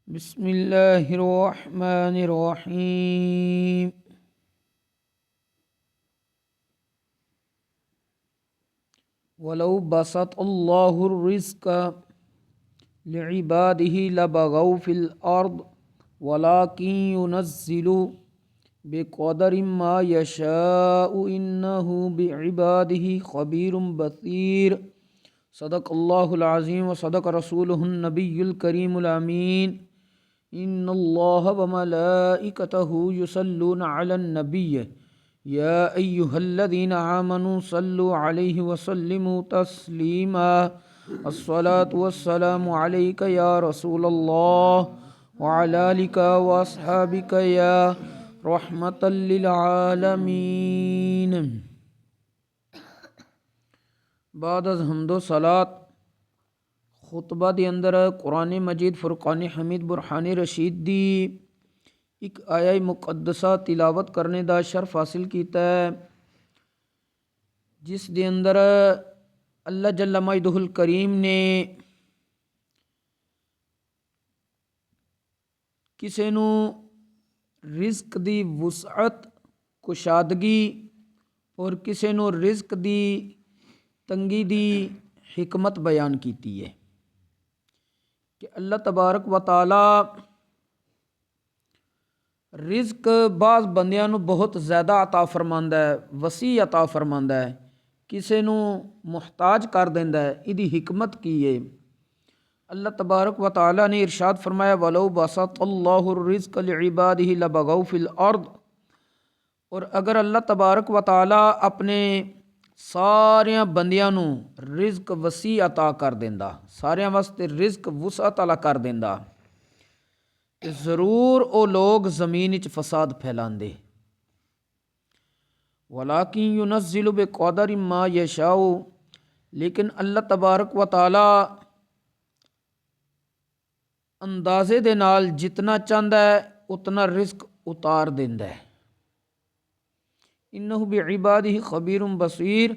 بسم اللہ الرحمن الرحیم۔ وَلَوْ بَسَطَ اللَّهُ الرِّزْقَ لِعِبَادِهِ لَبَغَوْا فِي الْأَرْضِ وَلَكِنْ يُنَزِّلُ بِقَدَرٍ مَا يَشَاءُ إِنَّهُ بِعِبَادِهِ خَبِيرٌ بَصِيرٌ۔ صدق اللہ العظیم وصدق رسولہ النبی الکریم الامین۔ ان اللہ وملائکتہ یصلون علی النبی یا ایہا الذین آمنوا صلوا علیہ وسلموا تسلیما۔ الصلاة والسلام علیک یا رسول اللہ وعلی آلک واصحابک یا رحمۃ للعالمین۔ بعد از حمد و صلات خطبہ دے اندر قرآن مجید فرقان حمید برہان رشید دی ایک آیہ مقدسہ تلاوت کرنے دا شرف حاصل کیتا ہے، جس دے اندر اللہ جل مجدہ الکریم نے کسے نو رزق دی وسعت کشادگی اور کسے نو رزق دی تنگی دی حکمت بیان کیتی ہے کہ اللہ تبارک و تعالی رزق بعض بندیاں نو بہت زیادہ عطا فرماندا ہے، وسیع عطا فرماندا ہے، کسے نو محتاج کر دیندا ہے۔ ایدی حکمت کی ہے؟ اللہ تبارک و تعالی نے ارشاد فرمایا وَلَوْ بَسَطَ اللَّهُ الرِّزْقَ لِعِبَادِهِ لَبَغَوْا فِي الْأَرْضِ، اور اگر اللہ تبارک و تعالی اپنے ساریاں بندیاں نو رزق وسیع عطا کر دیندا، ساریاں واسطے رزق وسعت والا کر دیندا، کہ ضرور او لوگ زمین وچ فساد پھیلاندے۔ وَلَكِنْ يُنَزِّلُ بِقَدَرٍ مَا يَشَاءُ، لیکن اللہ تبارک و تعالی اندازے دے نال جتنا چاہندا ہے اتنا رزق اتار دیندا ہے۔ انہ بعبادہ خبیر بصیر،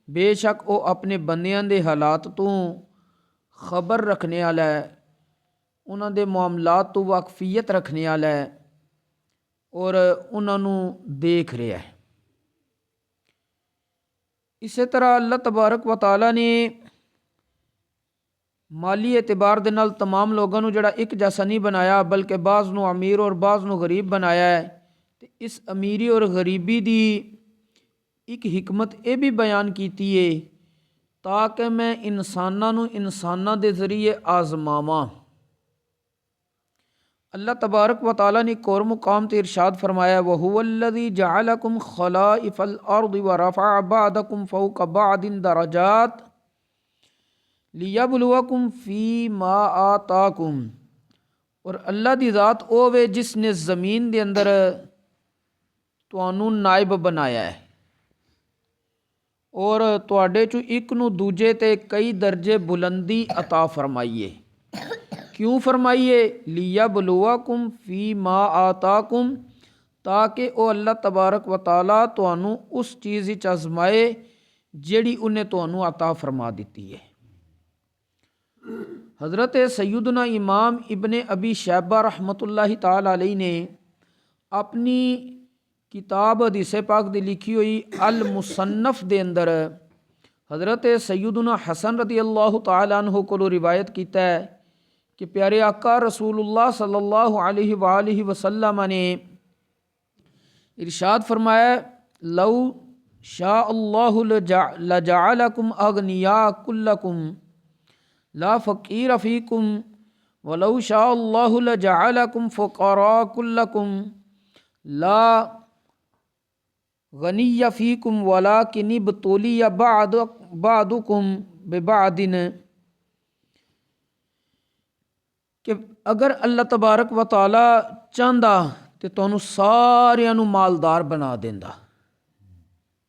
بے شک او اپنے بندیاں دے حالات تو خبر رکھنے والا ہے، انہاں دے معاملات تو واقفیت رکھنے والا ہے اور انہاں نو دیکھ رہا ہے۔ اسی طرح اللہ تبارک و تعالی نے مالی اعتبار دے نال تمام لوگاں نو جڑا ایک جیسا نہیں بنایا، بلکہ بعض نو امیر اور بعض نو غریب بنایا ہے۔ تے اس امیری اور غریبی دی ایک حکمت یہ بھی بیان کیتی ہے تاکہ میں انساناں نو انساناں دے ذریعے آزماواں۔ اللہ تبارک و تعالی نے ایک اور مقام تے ارشاد فرمایا وَهُوَ الَّذِي جَعَلَكُمْ خَلَائِفَ الْأَرْضِ وَرَفَعَ بَعْضَكُمْ فَوْقَ بَعْضٍ دَرَجَاتٍ لِيَبْلُوَكُمْ فِي مَا آتَاكُمْ، اور اللہ دی ذات او وے جس نے زمین دے اندر تانوں نائب بنایا ہے اور تواڈے چوں ایک نو دوجے تے کئی درجے بلندی عطا فرمائیے۔ کیوں فرمائیے؟ لیبلوکم فی ما آتاکم، تاکہ او اللہ تبارک و تعالی تانوں اس چیز وچ آزمائے جیڑی انہیں تانوں عطا فرما دیتی ہے۔ حضرت سیدنا امام ابن ابی شیبہ رحمۃ اللہ تعالی علیہ نے اپنی کتاب حدیث پاک دی لکھی ہوئی المصنف دے اندر حضرت سیدنا حسن رضی اللہ تعالی عنہ کو روایت کیتا ہے کہ پیارے آقا رسول اللہ صلی اللہ علیہ وآلہ وسلم نے ارشاد فرمایا لو شاء اللہ لجعلکم اغنیاء کلکم لا فقیر فیکم ولو شاء اللہ لجعلکم فقراء کلکم لا غنی فیکم ولکن ابتلی بعضکم ببعض، کہ اگر اللہ تبارک و تعالی چاہندا تے تانوں ساریاں نو مالدار بنا دیندا،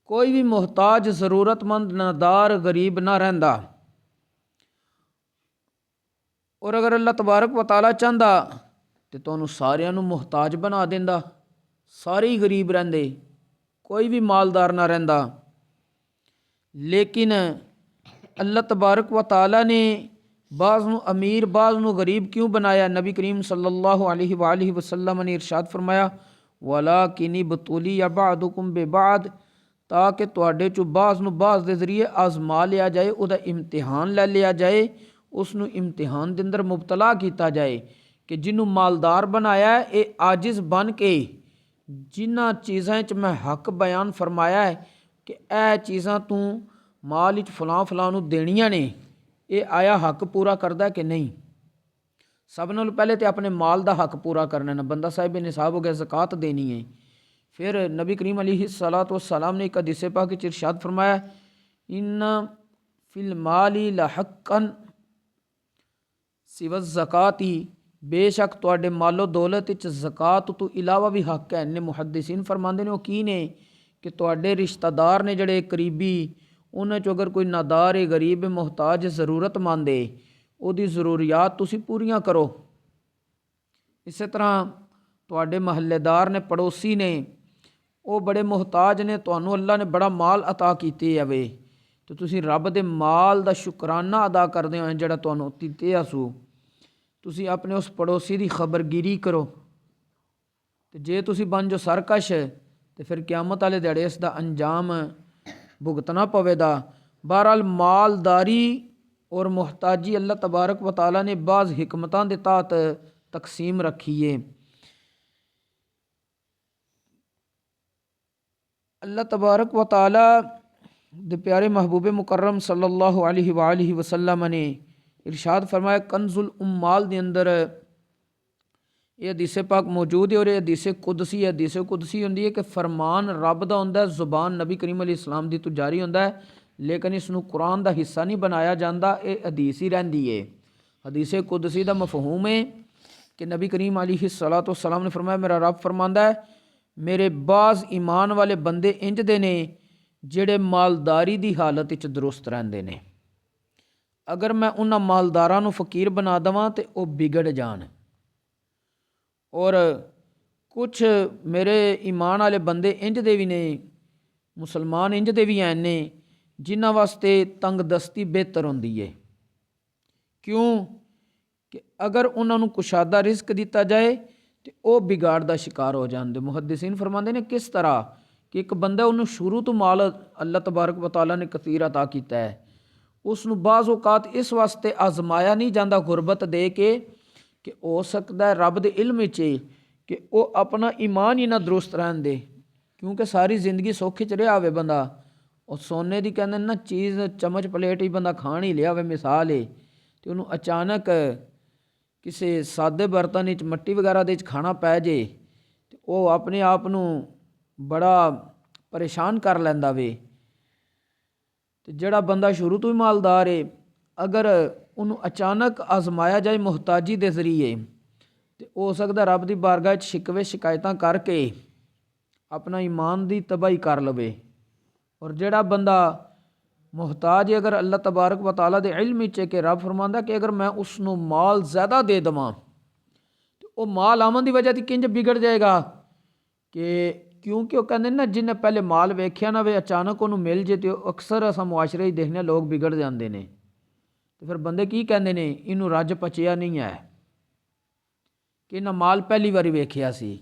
کوئی بھی محتاج ضرورت مند نادار غریب نہ رہندا، اور اگر اللہ تبارک و تعالی چاہندا تے تانوں ساریاں نو محتاج بنا دیندا، سارے ہی غریب رہندے، کوئی بھی مالدار نہ رہندا۔ لیکن اللہ تبارک و تعالی نے بعض نو امیر بعض نو غریب کیوں بنایا؟ نبی کریم صلی اللہ علیہ وآلہ وسلم نے ارشاد فرمایا وَلَٰكِنِ ابْتُلِيَ بَعْضُكُم بِبَعْضٍ، تاکہ تواڈے چوں بعض نو بعض دے ذریعے آزما لیا جائے، او دا امتحان لے لیا جائے، اس نو امتحان دے اندر مبتلا کیتا جائے کہ جنوں مالدار بنایا ہے اے عاجز بن کے جنہ چیزاں چ میں حق بیان فرمایا ہے کہ اے چیزاں تو مال وچ فلاں فلاں نو دینیاں نے، اے آیا حق پورا کردا ہے کہ نہیں؟ سب نال پہلے تے اپنے مال دا حق پورا کرنا ہے، بندہ صاحب نصاب ہو گیا زکوٰۃ دینی ہے۔ پھر نبی کریم علیہ الصلاۃ والسلام نے ایک حدیث پاک وچ ارشاد فرمایا ان فی المال لحقا سوى الزکوٰۃ، بے شک تواڈے مال و دولت وچ زکوٰۃ تو علاوہ بھی حق ہے۔ محدثین فرماندے نے وہ کی نے کہ تواڈے رشتہ دار نے جڑے قریبی، انہاں چ اگر کوئی نادار ہے، غریب ہے، محتاج، ضرورت مند ہے، او دی ضروریات تسی پوریاں کرو۔ اسی طرح تواڈے محلے دار نے، پڑوسی نے، او بڑے محتاج نے، تانوں اللہ نے بڑا مال عطا کیتے ہوئے تو تسی رب دے مال دا شکرانہ ادا کردے ہوئے جڑا تانوں دتے اسو، تسی اپنے اس پڑوسی دی خبرگیری کرو۔ تے جے تسی بن جو سرکش تے پھر قیامت والے دیہڑے اس دا انجام بھگتنا پوے دا۔ بہرحال مالداری اور محتاجی اللہ تبارک و تعالیٰ نے بعض حکمتاں دے تحت تقسیم رکھی ہے۔ اللہ تبارک و تعالیٰ دے پیارے محبوب مکرم صلی اللہ علیہ وآلہ وسلم نے ارشاد فرمایا کنز الاموال دے اندر یہ حدیث پاک موجود ہے، اور یہ حدیث قدسی ہے۔ حدیث قدسی ہوندی ہے کہ فرمان رب دا ہوندا ہے، زبان نبی کریم علیہ السلام دی تو جاری ہوندا ہے، لیکن اس نو قرآن دا حصہ نہیں بنایا جاندا، یہ حدیث ہی رہندی ہے۔ حدیث قدسی دا مفہوم ہے کہ نبی کریم علیہ الصلاۃ والسلام نے فرمایا میرا رب فرماندا ہے میرے بعض ایمان والے بندے انج دے نے جڑے مالداری دی حالت وچ درست رہندے نے، اگر میں انہاں مالداراں نو فقیر بنا دواں تے او بگڑ جان، اور کچھ میرے ایمان والے بندے انج دے بھی نے، مسلمان انج دے بھی ہیں نے جنہاں واسطے تنگ دستی بہتر ہوندی ہے۔ کیوں کہ اگر انہاں نو کشادہ رزق دیتا جائے تو او بگاڑ دا شکار ہو جاندے۔ محدثین فرماندے نے کس طرح کہ ایک بندہ انہوں شروع تو مال اللہ تبارک و تعالیٰ نے کثیر عطا کیتا ہے، اس نو بعض اوقات اس واسطے آزمایا نہیں جاندہ غربت دے کے کہ ہو سکتا ہے رب دے علم وچ کہ او اپنا ایمان ہی نہ درست رہن دے، کیونکہ ساری زندگی سوکھ وچ رہیا ہوئے بندہ، اور سونے دی کہندے نا چیز چمچ پلیٹ ہی بندہ کھان ہی لیا ہوئے مثال ہے، تو انہوں اچانک کسی سادے برتن وچ مٹی وغیرہ دے وچ کھانا پے جے تو او اپنے آپ نو بڑا پریشان کر لیندا وے۔ تو جڑا بندہ شروع تو ہی مالدار ہے اگر انہوں اچانک آزمایا جائے محتاجی دے ذریعے تو ہو سکتا رب دی بارگاہ وچ شکوے شکایتاں کر کے اپنا ایمان دی تباہی کر لوے، اور جڑا بندہ محتاج ہے اگر اللہ تبارک و تعالیٰ دے علم وچ کہ رب فرماندا کہ اگر میں اس نو مال زیادہ دے دواں تو وہ مال آمن دی وجہ تے کنج بگڑ جائے گا، کہ کیونکہ وہ کہندے نا جن نے پہلے مال ویکھیا نہ وے اچانک انہوں مل جے تو اکثر اساں معاشرے ہی دیکھنے لوگ بگڑ جاندے نے، تو پھر بندے کی کہندے نے انہوں رج پچیا نہیں ہے کہ انہاں مال پہلی واری ویکھیا سی۔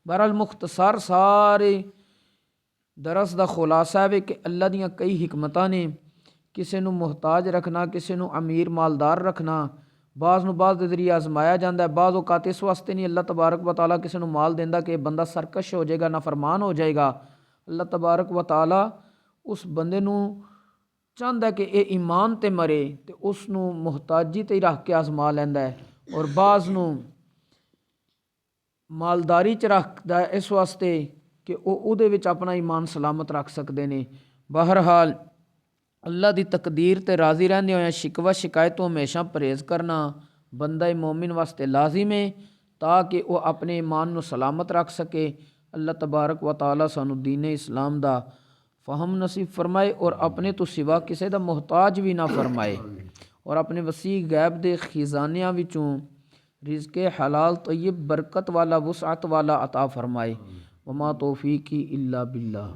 بہرحال مختصر سارے درس دا خلاصہ ہے کہ اللہ دیاں کئی حکمتاں نے، کسے نو محتاج رکھنا، کسے نو امیر مالدار رکھنا، بعض نو بعض دے ذریعے آزمایا جاندہ ہے، بعض اوقات اس واسطے نہیں اللہ تبارک و تعالیٰ کسے نو مال دیندا کہ بندہ سرکش ہو جائے گا، نافرمان ہو جائے گا۔ اللہ تبارک و تعالیٰ اس بندے نو چاہندا ہے کہ اے ایمان تے مرے تے اس نو محتاجی تے رکھ کے آزما لیندا ہے، اور بعض نو مالداری چ رکھدا ہے اس واسطے کہ او دے وچ اپنا ایمان سلامت رکھ سکدے نے۔ بہرحال اللہ دی تقدیر تے راضی رہندے ہوئے شکوہ شکایت تو ہمیشہ پرہیز کرنا بندہ مومن واسطے لازم ہے تاکہ وہ اپنے ایمان نو سلامت رکھ سکے۔ اللہ تبارک و تعالیٰ سانو دین اسلام دا فہم نصیب فرمائے اور اپنے تو سوا کسے دا محتاج بھی نہ فرمائے، اور اپنے وسیع غیب دے خزانیاں وچوں رزق حلال طیب برکت والا وسعت والا عطا فرمائے۔ وما توفیقی الا باللہ۔